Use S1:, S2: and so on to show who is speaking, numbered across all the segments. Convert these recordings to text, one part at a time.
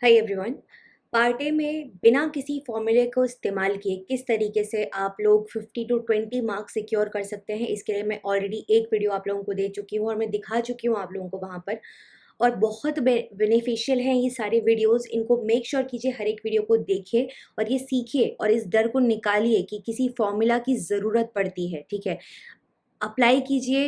S1: Hi everyone. Part A में बिना किसी फॉर्मूले को इस्तेमाल किए किस तरीके से आप लोग 50 टू 20 मार्क्स सिक्योर कर सकते हैं, इसके लिए मैं ऑलरेडी एक वीडियो आप लोगों को दे चुकी हूँ और मैं दिखा चुकी हूँ आप लोगों को वहाँ पर। और बहुत बेनिफिशियल हैं ये सारे वीडियोस, इनको मेक श्योर कीजिए हर एक वीडियो को देखिए और ये सीखिए और इस डर को निकालिए कि किसी फॉर्मूला की ज़रूरत पड़ती है। ठीक है, अप्लाई कीजिए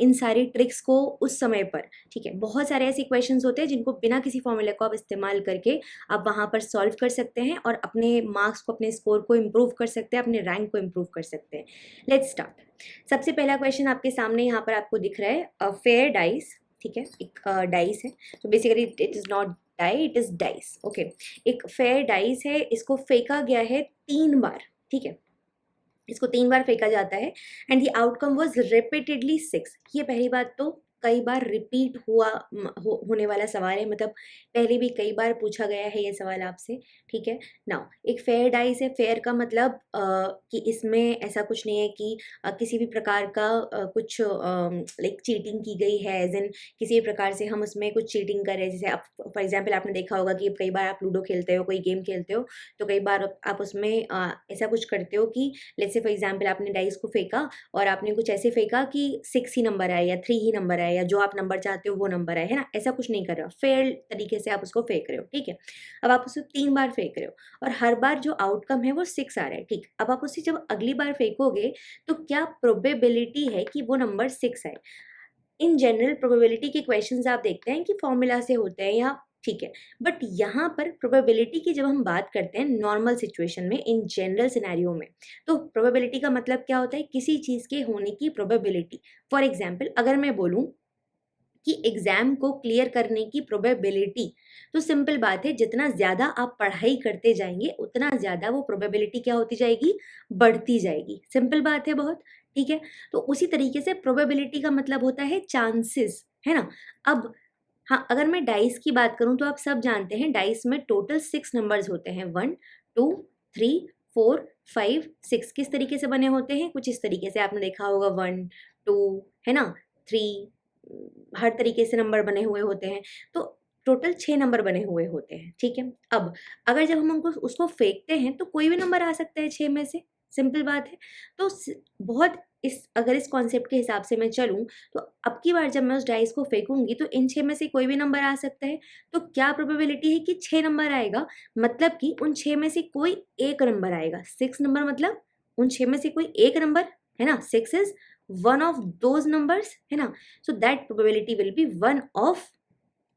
S1: इन सारी ट्रिक्स को उस समय पर। ठीक है, बहुत सारे ऐसे क्वेश्चंस होते हैं जिनको बिना किसी फॉर्मूले को आप इस्तेमाल करके आप वहाँ पर सॉल्व कर सकते हैं और अपने मार्क्स को, अपने स्कोर को इम्प्रूव कर सकते हैं, अपने रैंक को इम्प्रूव कर सकते हैं। Let's start. सबसे पहला क्वेश्चन आपके सामने यहाँ पर आपको दिख रहा है, फेयर डाइस। ठीक है, एक डाइस है, तो basically it is not die, it is dice. Okay, एक फेयर डाइस है, इसको फेंका गया है 3 बार। ठीक है, इसको 3 बार फेंका जाता है and the outcome was repeatedly 6। ये पहली बात तो कई बार रिपीट होने वाला सवाल है, मतलब पहले भी कई बार पूछा गया है ये सवाल आपसे। ठीक है, नाउ एक फेयर डाइस है। फेयर का मतलब कि इसमें ऐसा कुछ नहीं है कि किसी भी प्रकार का कुछ लाइक चीटिंग की गई है, एज इन किसी भी प्रकार से हम उसमें कुछ चीटिंग कर रहे हैं। जैसे आप फॉर एग्जाम्पल आपने देखा होगा कि कई बार आप लूडो खेलते हो, कोई गेम खेलते हो, तो कई बार आप उसमें ऐसा कुछ करते हो कि लेट्स से फॉर एग्जाम्पल आपने डाइस को फेंका और आपने कुछ ऐसे फेंका कि 6 ही नंबर आए या 3 ही नंबर आए या जो आप नंबर चाहते हो वो नंबर आए, है ना। ऐसा कुछ नहीं कर रहे हो, फेयर तरीके से आप उसको फेंक रहे हो। ठीक है, अब आप उसे 3 बार फेंक रहे हो और हर बार जो आउटकम है वो 6 आ रहा है। ठीक, अब आप उसे जब अगली बार फेंकोगे तो क्या प्रोबेबिलिटी है कि वो नंबर 6 आए। इन जनरल प्रोबेबिलिटी के क्वेश्चंस आप देखते हैं कि फॉर्मूला से होते हैं या, ठीक है, बट यहाँ पर प्रोबेबिलिटी की जब हम बात करते हैं नॉर्मल सिचुएशन में, इन जनरल सिनेरियो में, तो प्रोबेबिलिटी का मतलब क्या होता है, किसी चीज़ के होने की प्रोबेबिलिटी। फॉर एग्जाम्पल अगर मैं बोलूँ कि एग्जाम को क्लियर करने की प्रोबेबिलिटी, तो सिंपल बात है, जितना ज़्यादा आप पढ़ाई करते जाएंगे उतना ज़्यादा वो प्रोबेबिलिटी क्या होती जाएगी, बढ़ती जाएगी। सिंपल बात है बहुत। ठीक है, तो उसी तरीके से प्रोबेबिलिटी का मतलब होता है चांसेस, है ना। अब हाँ, अगर मैं डाइस की बात करूँ तो आप सब जानते हैं डाइस में टोटल 6 नंबर्स होते हैं, 1 2 3 4 5 6। किस तरीके से बने होते हैं, कुछ इस तरीके से आपने देखा होगा, 1 2, है ना, 3, हर तरीके से नंबर बने हुए होते हैं। तो टोटल 6 नंबर बने हुए होते हैं। ठीक है, अब अगर जब हम उनको उसको फेंकते हैं तो कोई भी नंबर आ सकता है 6 में से, सिंपल बात है। तो बहुत अगर इस कॉन्सेप्ट के हिसाब से मैं चलूँ तो अब की बार जब मैं उस डाइस को फेंकूंगी तो इन 6 में से कोई भी नंबर आ सकता है। तो क्या प्रोबेबिलिटी है कि 6 नंबर आएगा, मतलब कि उन 6 में से कोई एक नंबर आएगा। 6 नंबर मतलब उन 6 में से कोई एक नंबर, है ना। 6 is one of those numbers, है ना। So that probability will be one of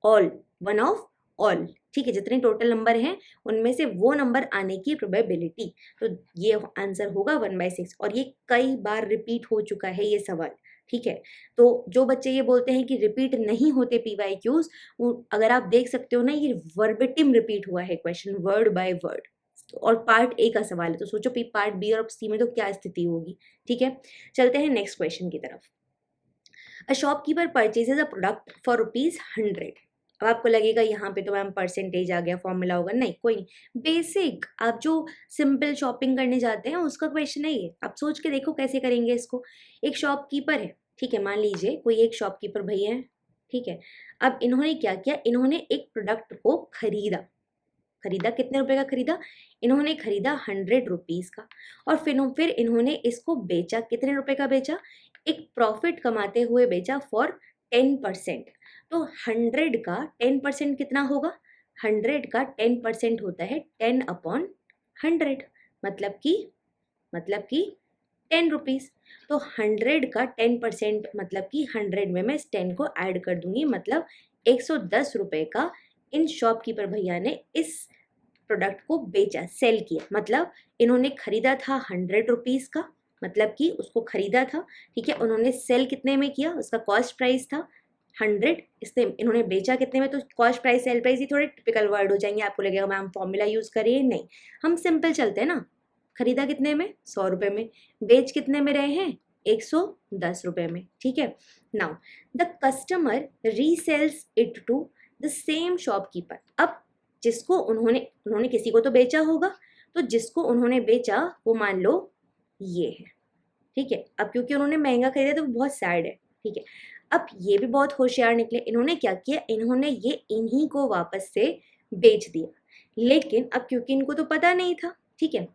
S1: all, one of all. ठीक है, जितने टोटल नंबर हैं उनमें से वो नंबर आने की प्रोबेबिलिटी। तो ये आंसर होगा 1/6 और ये कई बार रिपीट हो चुका है ये सवाल। ठीक है, तो जो बच्चे ये बोलते हैं कि रिपीट नहीं होते PYQs, अगर आप देख सकते हो ना, ये वर्बेटिम रिपीट हुआ है क्वेश्चन, वर्ड बाय वर्ड। और पार्ट ए का सवाल है, तो सोचो पार्ट बी और सी में तो क्या स्थिति होगी। ठीक है, चलते हैं नेक्स्ट क्वेश्चन की तरफ। A shopkeeper purchases a product for ₹100। अब आपको लगेगा यहाँ पे तो मैम परसेंटेज आ गया, फॉर्मूला होगा। नहीं, कोई नहीं, बेसिक आप जो सिंपल शॉपिंग करने जाते हैं उसका क्वेश्चन है ये। आप सोच के देखो कैसे करेंगे इसको। एक शॉपकीपर है, ठीक है, मान लीजिए कोई एक शॉपकीपर भैया है। ठीक है, अब इन्होंने क्या किया, इन्होंने एक प्रोडक्ट को खरीदा। खरीदा कितने रुपए का खरीदा, इन्होंने खरीदा 100 रुपीज़ का। और फिर इन्होंने इसको बेचा, कितने रुपए का बेचा, एक प्रॉफिट कमाते हुए बेचा फॉर 10%। तो 100 का 10% कितना होगा, 100 का 10% होता है 10/100, मतलब कि 10 रुपीज़। तो 100 का 10% मतलब कि 100 में मैं इस 10 को ऐड कर दूंगी, मतलब 110 रुपए का इन शॉपकीपर भैया ने इस प्रोडक्ट को बेचा, सेल किया। मतलब इन्होंने खरीदा था 100 रुपीज़ का, मतलब कि उसको खरीदा था। ठीक है, उन्होंने सेल कितने में किया, उसका कॉस्ट प्राइस था 100, इससे इन्होंने बेचा कितने में। तो कॉस्ट प्राइस सेल प्राइस ये थोड़े टिपिकल वर्ड हो जाएंगे, आपको लगेगा मैम फॉर्मूला यूज़ करिए। नहीं, हम सिंपल चलते हैं ना। खरीदा कितने में, 100 रुपये में। बेच कितने में रहे हैं, 110 रुपये में। ठीक है, now the customer resells it to the same shopkeeper. अब जिसको उन्होंने किसी को तो बेचा होगा, तो जिसको उन्होंने बेचा वो मान लो ये है। ठीक है, अब क्योंकि उन्होंने महंगा खरीदा तो बहुत सैड है। ठीक है, अब ये भी बहुत होशियार निकले। इन्होंने क्या किया, इन्होंने ये इन्हीं को वापस से बेच दिया। लेकिन अब क्योंकि इनको तो पता नहीं था, ठीक है,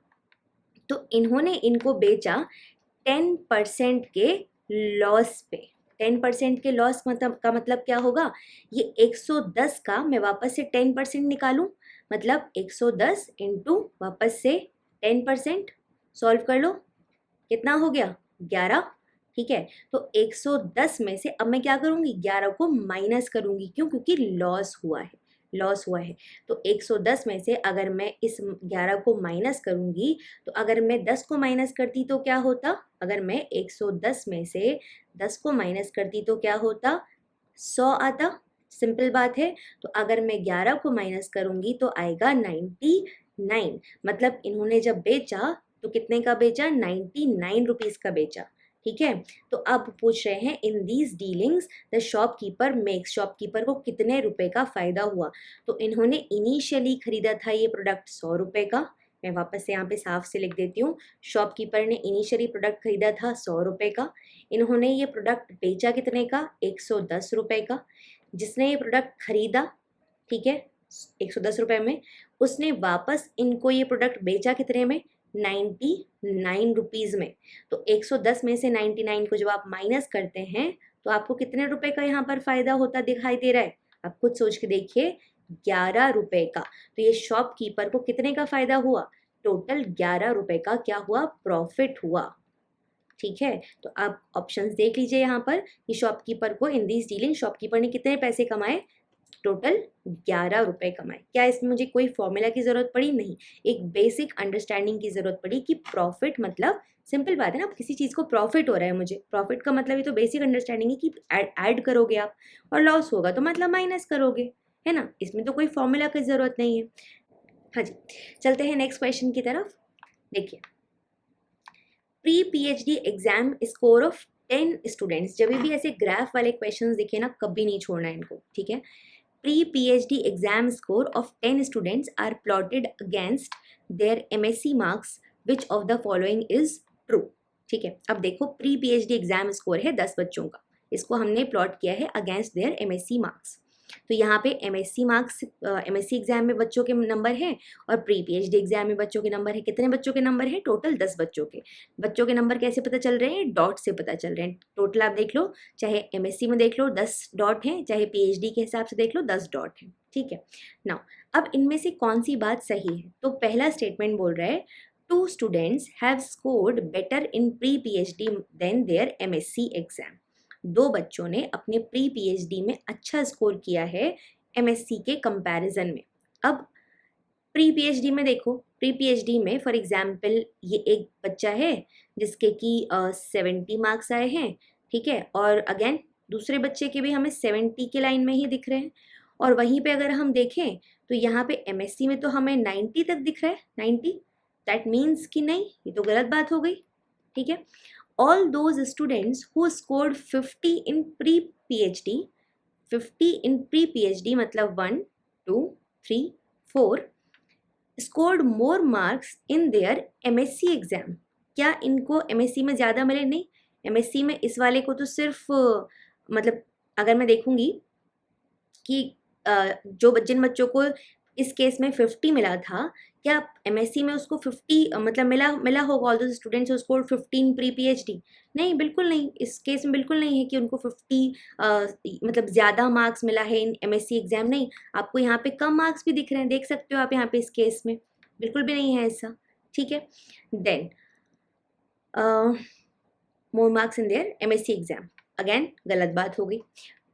S1: तो इन्होंने इनको बेचा 10% के लॉस पे। 10% के लॉस का मतलब क्या होगा, ये 110 का मैं वापस से 10% निकालूं, मतलब 110 इंटू वापस से 10%, सॉल्व कर लो, कितना हो गया 11। ठीक है, तो 110 में से अब मैं क्या करूंगी, 11 को माइनस करूंगी, क्यों, क्योंकि लॉस हुआ है, लॉस हुआ है। तो 110 में से अगर मैं इस 11 को माइनस करूंगी, तो अगर मैं 10 को माइनस करती तो क्या होता, अगर मैं 110 में से 10 को माइनस करती तो क्या होता, 100 आता। सिंपल बात है। तो अगर मैं 11 को माइनस करूंगी तो आएगा 99। मतलब इन्होंने जब बेचा तो कितने का बेचा, 99 रुपीज का बेचा। ठीक है, तो अब पूछ रहे हैं in these dealings the shopkeeper makes, shopkeeper को कितने रुपए का फायदा हुआ। तो इन्होंने इनिशियली खरीदा था ये प्रोडक्ट 100 रुपए का, मैं वापस से यहाँ पे साफ से लिख देती हूँ, शॉपकीपर ने इनिशियली प्रोडक्ट खरीदा था 100 रुपए का, इन्होंने ये प्रोडक्ट बेचा कितने का, 110 रुपए का। जिसने ये प्रोडक्ट खरीदा, ठीक है, 110 रुपए में, उसने वापस इनको ये प्रोडक्ट बेचा कितने में, 99 रुपीज में। तो 110 में से 99 को जब आप माइनस करते हैं तो आपको कितने रुपए का यहाँ पर फायदा होता दिखाई दे रहा है, आप खुद सोच के देखिए, 11 रुपए का। तो ये शॉपकीपर को कितने का फायदा हुआ, टोटल 11 रुपए का क्या हुआ, प्रॉफिट हुआ। ठीक है, तो आप ऑप्शंस देख लीजिए यहाँ पर कि शॉपकीपर को इन दिस डीलिंग शॉपकीपर ने कितने पैसे कमाए, टोटल 11 रुपए कमाए। क्या इसमें मुझे कोई फॉर्मूला की जरूरत पड़ी, नहीं, एक बेसिक अंडरस्टैंडिंग की जरूरत पड़ी कि प्रॉफिट मतलब सिंपल बात है ना, किसी चीज को प्रॉफिट हो रहा है, मुझे प्रॉफिट का मतलब ये तो बेसिक अंडरस्टैंडिंग है कि ऐड करोगे आप, और लॉस होगा तो मतलब माइनस करोगे, है ना, इसमें तो कोई फॉर्मूला की जरूरत नहीं है। हाँ जी, चलते हैं नेक्स्ट क्वेश्चन की तरफ। देखिए, pre PhD exam score of 10 students, जब भी ऐसे ग्राफ वाले क्वेश्चंस दिखे ना, कभी नहीं छोड़ना इनको, ठीक है। Pre PhD exam score of 10 students are plotted against their MSc marks, which of the following is true. ठीक है, अब देखो प्री पीएचडी एग्जाम स्कोर है 10 बच्चों का, इसको हमने प्लॉट किया है अगेंस्ट देयर एमएससी मार्क्स। तो यहाँ पे एमएससी मार्क्स, एमएससी एग्जाम में बच्चों के नंबर हैं और प्री पीएचडी एग्जाम में बच्चों के नंबर है, कितने बच्चों के नंबर है, टोटल 10 बच्चों के। बच्चों के नंबर कैसे पता चल रहे हैं, डॉट से पता चल रहे हैं। टोटल आप देख लो, चाहे एमएससी में देख लो 10 डॉट हैं, चाहे पीएचडी के हिसाब से देख लो 10 डॉट है। ठीक है, नाउ अब इनमें से कौन सी बात सही है, तो पहला स्टेटमेंट बोल रहा है 2 students have scored better in pre PhD than their MSc exam. 2 बच्चों ने अपने प्री पीएचडी में अच्छा स्कोर किया है एमएससी के कंपैरिजन में। अब प्री पीएचडी में देखो, प्री पीएचडी में फॉर एग्जाम्पल ये एक बच्चा है जिसके कि 70 मार्क्स आए हैं, ठीक है, और अगेन दूसरे बच्चे के भी हमें 70 के लाइन में ही दिख रहे हैं। और वहीं पे अगर हम देखें तो यहाँ पे एमएससी में तो हमें 90 तक दिख रहा है, 90, दैट मीन्स कि नहीं, ये तो गलत बात हो गई। ठीक है, all those students who scored 50 in pre-PhD, 50 in pre-PhD मतलब 1, 2, 3, 4 scored more marks in their MSc exam। क्या इनको MSc में ज़्यादा मिले, नहीं, MSc में इस वाले को तो सिर्फ मतलब अगर मैं देखूंगी कि जो जिन बच्चों को इस केस में 50 मिला था, क्या एमएससी में उसको 50 मतलब मिला होगा, ऑल दो स्टूडेंट्स उसको 15 प्री पीएचडी, नहीं, बिल्कुल नहीं, इस केस में बिल्कुल नहीं है कि उनको 50 मतलब ज़्यादा मार्क्स मिला है इन एमएससी एग्जाम, नहीं, आपको यहाँ पे कम मार्क्स भी दिख रहे हैं, देख सकते हो आप यहाँ पे, इस केस में बिल्कुल भी नहीं है ऐसा। ठीक है, than more marks in their MSc exam, again गलत बात हो गई।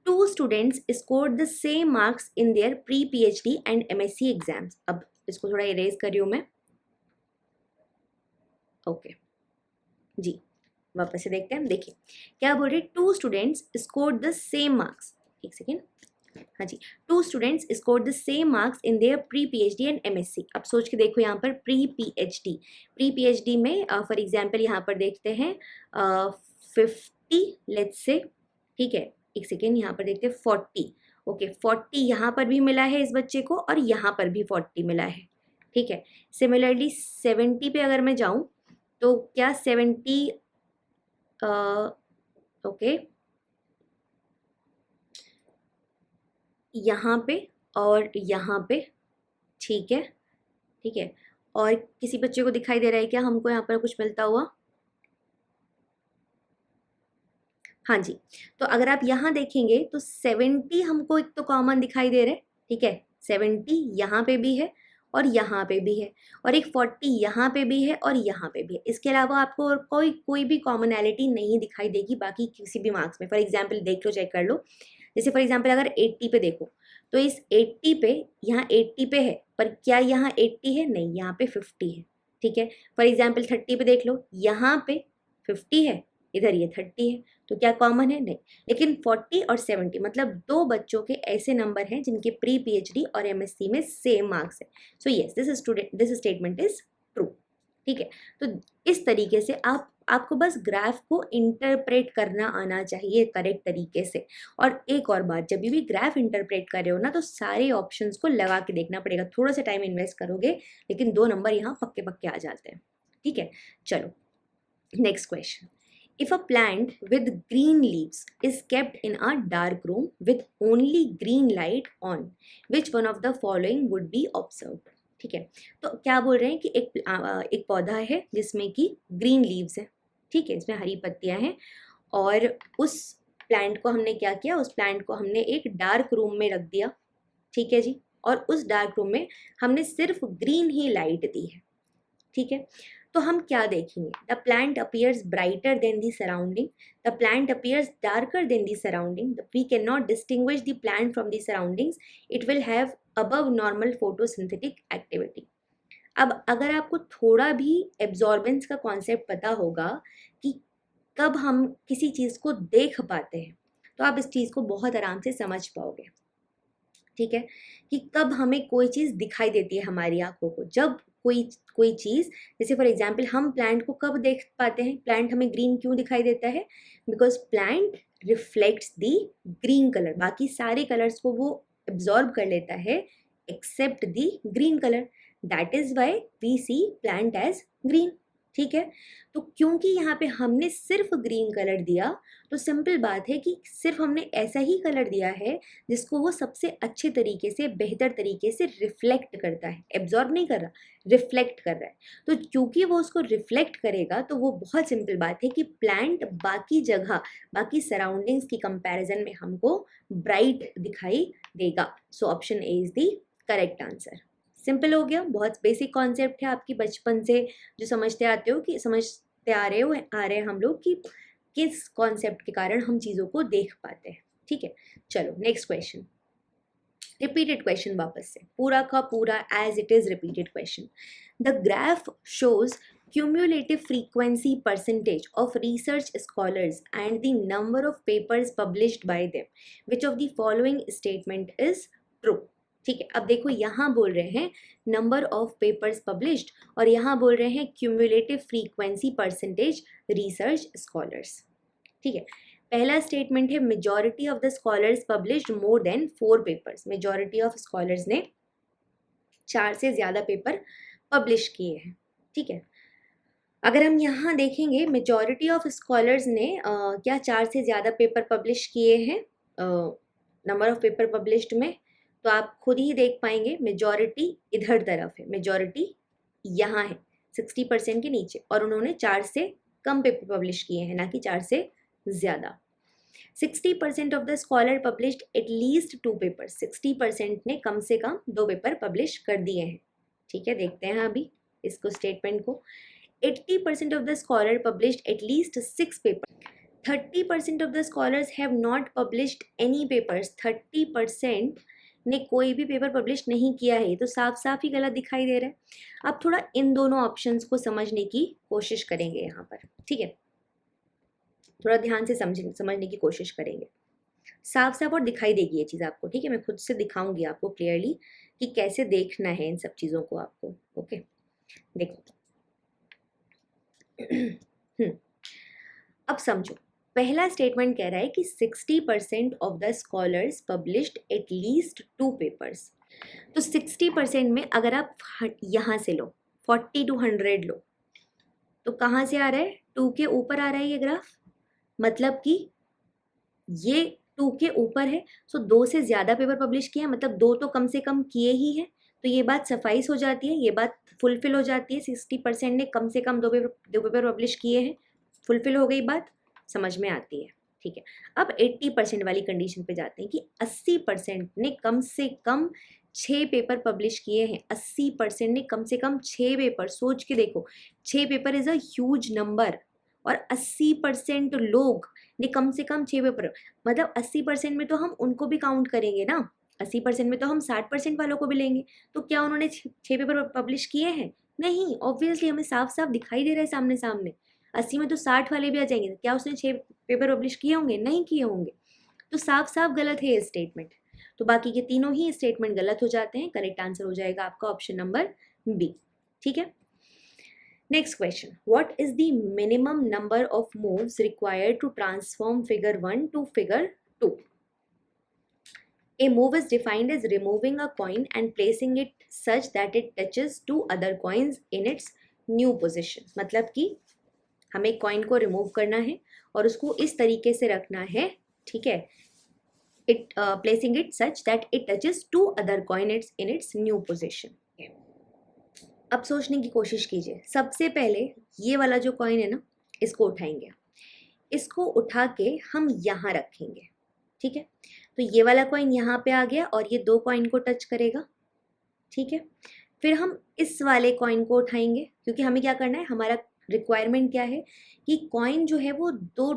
S1: 2 students scored the same marks in their pre-PhD and MSc exams। अब इसको थोड़ा इरेज कर रही हूँ मैं, ओके जी, वापस से देखते हैं। देखिए क्या बोल रहे, 2 students scored the same marks, एक सेकेंड, हाँ जी, 2 students scored the same marks in their pre-PhD and MSc। अब सोच के देखो यहाँ पर pre-PhD, pre-PhD में फॉर एग्जाम्पल यहाँ पर देखते हैं 50 लेट्स से, ठीक है, एक सेकेंड यहाँ पर देखते हैं 40, ओके 40 यहाँ पर भी मिला है इस बच्चे को और यहाँ पर भी 40 मिला है। ठीक है, सिमिलरली 70 पे अगर मैं जाऊँ तो क्या 70 ओके यहाँ पे और यहाँ पे ठीक है, ठीक है। और किसी बच्चे को दिखाई दे रहा है क्या हमको यहाँ पर कुछ मिलता हुआ? हाँ जी। तो अगर आप यहाँ देखेंगे तो 70 हमको एक तो कॉमन दिखाई दे रहा है, ठीक है, 70 यहाँ पे भी है और यहाँ पे भी है, और एक 40 यहाँ पे भी है और यहाँ पे भी है। इसके अलावा आपको और कोई कोई भी कॉमनैलिटी नहीं दिखाई देगी बाकी किसी भी मार्क्स में। फॉर एग्जाम्पल देख लो, चेक कर लो। जैसे फॉर एग्जाम्पल अगर 80 पे देखो तो इस 80 पे, यहाँ 80 पे है, पर क्या यहाँ 80 है? नहीं, यहाँ पे 50 है, ठीक है। फॉर एग्जाम्पल 30 पे देख लो, यहाँ पे 50 है, इधर ये 30 है, तो क्या कॉमन है? नहीं। लेकिन 40 और 70 मतलब दो बच्चों के ऐसे नंबर हैं जिनके प्री पीएचडी और एमएससी में सेम मार्क्स है। So yes, this statement is true, ठीक है। तो इस तरीके से आपको बस ग्राफ को इंटरप्रेट करना आना चाहिए करेक्ट तरीके से। और एक और बात, जब भी ग्राफ इंटरप्रेट कर रहे हो ना तो सारे ऑप्शंस को लगा के देखना पड़ेगा। थोड़ा सा टाइम इन्वेस्ट करोगे लेकिन 2 नंबर यहाँ पक्के पक्के आ जाते हैं, ठीक है। चलो next question. If a plant with green leaves is kept in a dark room with only green light on, which one of the following would be observed? ठीक है, तो क्या बोल रहे हैं कि एक पौधा है जिसमें कि ग्रीन लीव्स है, ठीक है, इसमें हरी पत्तियां हैं, और उस प्लांट को हमने क्या किया, उस प्लांट को हमने एक डार्क रूम में रख दिया, ठीक है जी, और उस डार्क रूम में हमने सिर्फ ग्रीन ही लाइट दी है, ठीक है। तो हम क्या देखेंगे? The plant appears brighter than the surrounding, the plant appears darker than the surrounding, we can not distinguish the plant from the surroundings, it will have above normal photosynthetic activity. अब अगर आपको थोड़ा भी एब्जॉर्बेंस का concept पता होगा कि कब हम किसी चीज़ को देख पाते हैं, तो आप इस चीज़ को बहुत आराम से समझ पाओगे, ठीक है, कि कब हमें कोई चीज़ दिखाई देती है हमारी आंखों को। जब कोई चीज़, जैसे फॉर एग्जांपल हम प्लांट को कब देख पाते हैं? प्लांट हमें ग्रीन क्यों दिखाई देता है? Because plant reflects the green colour, बाकी सारे कलर्स को वो एब्जॉर्ब कर लेता है except the green colour, that is why we see plant as green, ठीक है। तो क्योंकि यहाँ पे हमने सिर्फ ग्रीन कलर दिया, तो सिंपल बात है कि सिर्फ हमने ऐसा ही कलर दिया है जिसको वो सबसे अच्छे तरीके से, बेहतर तरीके से रिफ्लेक्ट करता है, एब्जॉर्ब नहीं कर रहा, रिफ्लेक्ट कर रहा है। तो क्योंकि वो उसको रिफ्लेक्ट करेगा तो वो बहुत सिंपल बात है कि प्लांट बाकी जगह, बाकी सराउंडिंग्स की कंपैरिजन में हमको ब्राइट दिखाई देगा। So option A is the correct answer. Simple हो गया, बहुत बेसिक कॉन्सेप्ट है, आपकी बचपन से जो समझते आते हो कि समझते आ रहे हैं हम लोग कि किस कॉन्सेप्ट के कारण हम चीज़ों को देख पाते हैं, ठीक है। चलो नेक्स्ट क्वेश्चन, रिपीटेड क्वेश्चन, वापस से पूरा का पूरा as it is repeated question. The graph shows cumulative frequency percentage of research scholars and the number of papers published by them, which of the following statement is true? ठीक है, अब देखो यहाँ बोल रहे हैं नंबर ऑफ पेपर्स पब्लिश्ड और यहाँ बोल रहे हैं cumulative frequency percentage research scholars, ठीक है। पहला स्टेटमेंट है majority of the scholars published more than 4 papers, majority of scholars ने 4 से ज़्यादा पेपर पब्लिश किए हैं, ठीक है। अगर हम यहाँ देखेंगे मेजॉरिटी ऑफ स्कॉलर्स ने क्या 4 से ज़्यादा पेपर पब्लिश किए हैं नंबर ऑफ पेपर पब्लिश्ड में, तो आप खुद ही देख पाएंगे मेजॉरिटी इधर तरफ है, मेजॉरिटी यहाँ है 60% के नीचे, और उन्होंने 4 से कम पेपर पब्लिश किए हैं, ना कि 4 से ज़्यादा। 60% of the scholar published at least 2 paper, 60% ने कम से कम 2 पेपर पब्लिश कर दिए हैं, ठीक है। देखते हैं अभी इसको स्टेटमेंट को। 80% of the scholar published at least 6 papers. 30% of the scholars have not published any papers. 30% ने कोई भी पेपर पब्लिश नहीं किया है, तो साफ साफ ही गलत दिखाई दे रहा है। अब थोड़ा इन दोनों ऑप्शंस को समझने की कोशिश करेंगे यहाँ पर, ठीक है, थोड़ा ध्यान से समझने की कोशिश करेंगे। साफ साफ और दिखाई देगी ये चीज़ आपको, ठीक है। मैं खुद से दिखाऊंगी आपको क्लियरली कि कैसे देखना है इन सब चीज़ों को आपको, ओके। देखो अब समझो, पहला स्टेटमेंट कह रहा है कि 60% of the scholars published at least 2 papers. तो 60% में अगर आप यहाँ से लो 40 to 100 लो, तो कहाँ से आ रहा है? 2 के ऊपर आ रहा है ये ग्राफ, मतलब कि ये 2 के ऊपर है। सो 2 से ज़्यादा पेपर पब्लिश किया, मतलब 2 तो कम से कम किए ही हैं, तो ये बात सफाइस हो जाती है, ये बात फुलफिल हो जाती है। 60% ने कम से कम 2 पेपर पब्लिश किए हैं, फुलफिल हो गई बात, समझ में आती है। ठीक है, अब 80% वाली कंडीशन पे जाते हैं कि 80% ने कम से कम 6 पेपर पब्लिश किए हैं। 80% ने कम से कम 6 पेपर, सोच के देखो, 6 paper is a huge number, और 80% लोग ने कम से कम 6 पेपर, मतलब 80% में तो हम उनको भी काउंट करेंगे ना, 80% में तो हम 60% वालों को भी लेंगे। तो क्या उन्होंने 6 पेपर पब्लिश किए हैं? नहीं, ऑब्वियसली हमें साफ साफ दिखाई दे रहा है सामने सामने। 80 में तो 60 वाले भी आ जाएंगे, क्या उसने 6 पेपर पब्लिश किए होंगे? नहीं किए होंगे। तो साफ साफ गलत है ये स्टेटमेंट। तो बाकी के तीनों ही स्टेटमेंट गलत हो जाते हैं। करेक्ट आंसर हो जाएगा आपका ऑप्शन नंबर बी। ठीक है, next question, what is the minimum number of moves required to transform figure 1 to figure 2? A move is defined as removing a coin and placing it such that it touches two other coins in its new position। मतलब कि हमें coin को remove करना है और उसको इस तरीके से रखना है, ठीक है, placing it such that it touches two other coins in its new position। अब सोचने की कोशिश कीजिए। सबसे पहले ये वाला जो कॉइन है ना, इसको उठाएंगे, इसको उठा के हम यहाँ रखेंगे। ठीक है, तो ये वाला कॉइन यहाँ पे आ गया और ये 2 कॉइन को टच करेगा। ठीक है, फिर हम इस वाले कॉइन को उठाएंगे, क्योंकि हमें क्या करना है, हमारा रिक्वायरमेंट क्या है कि कॉइन जो है वो 2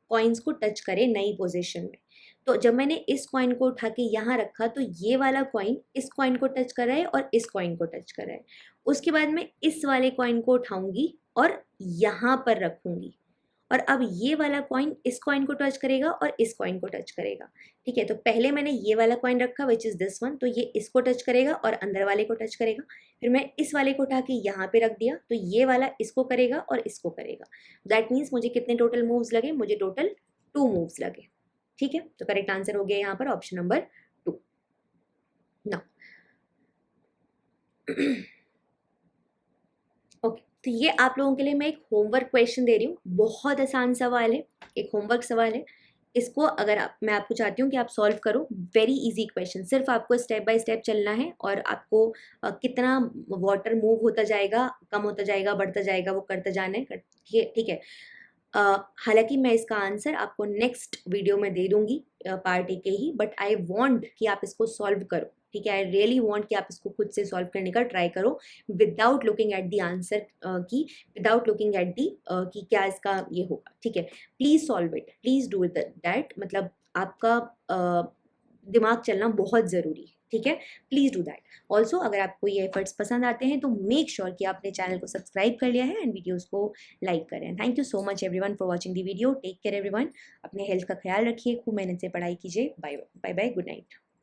S1: कॉइन्स को टच करे नई पोजीशन में। तो जब मैंने इस कॉइन को उठा के यहाँ रखा तो ये वाला कॉइन इस कॉइन को टच कर रहा है और इस कॉइन को टच कर रहा है। उसके बाद मैं इस वाले कॉइन को उठाऊंगी और यहाँ पर रखूंगी, और अब ये वाला कॉइन इस कॉइन को टच करेगा और इस कॉइन को टच करेगा। ठीक है, तो पहले मैंने ये वाला कॉइन रखा विच इज़ दिस वन, तो ये इसको टच करेगा और अंदर वाले को टच करेगा। फिर मैं इस वाले को उठा के यहाँ पे रख दिया, तो ये वाला इसको करेगा और इसको करेगा। दैट मीन्स मुझे कितने टोटल मूव्स लगे? मुझे टोटल 2 मूव्स लगे। ठीक है, तो करेक्ट आंसर हो गया यहाँ पर ऑप्शन नंबर 2। नाउ ओके, तो ये आप लोगों के लिए मैं एक होमवर्क क्वेश्चन दे रही हूँ। बहुत आसान सवाल है, एक होमवर्क सवाल है। इसको अगर मैं आपको चाहती हूँ कि आप सॉल्व करो, वेरी इजी क्वेश्चन। सिर्फ आपको स्टेप बाय स्टेप चलना है और आपको कितना वाटर मूव होता जाएगा, कम होता जाएगा, बढ़ता जाएगा, वो करते जाना है। ठीक है, हालांकि मैं इसका आंसर आपको नेक्स्ट वीडियो में दे दूंगी पार्ट ए के ही, बट आई वांट कि आप इसको सॉल्व करो। ठीक है, आई रियली वांट कि आप इसको खुद से सॉल्व करने का ट्राई करो without looking at the answer की, विदाउट लुकिंग एट दी कि क्या इसका ये होगा। ठीक है, please solve it, please do that. मतलब आपका दिमाग चलना बहुत ज़रूरी है। ठीक है, प्लीज़ डू दैट। ऑल्सो अगर आपको ये एफर्ट्स पसंद आते हैं तो मेक श्योर कि आपने चैनल को सब्सक्राइब कर लिया है एंड वीडियोस को लाइक करें। Thank you so much everyone for watching the video. Take care everyone, अपने हेल्थ का ख्याल रखिए, खूब मेहनत से पढ़ाई कीजिए। Bye bye, good night.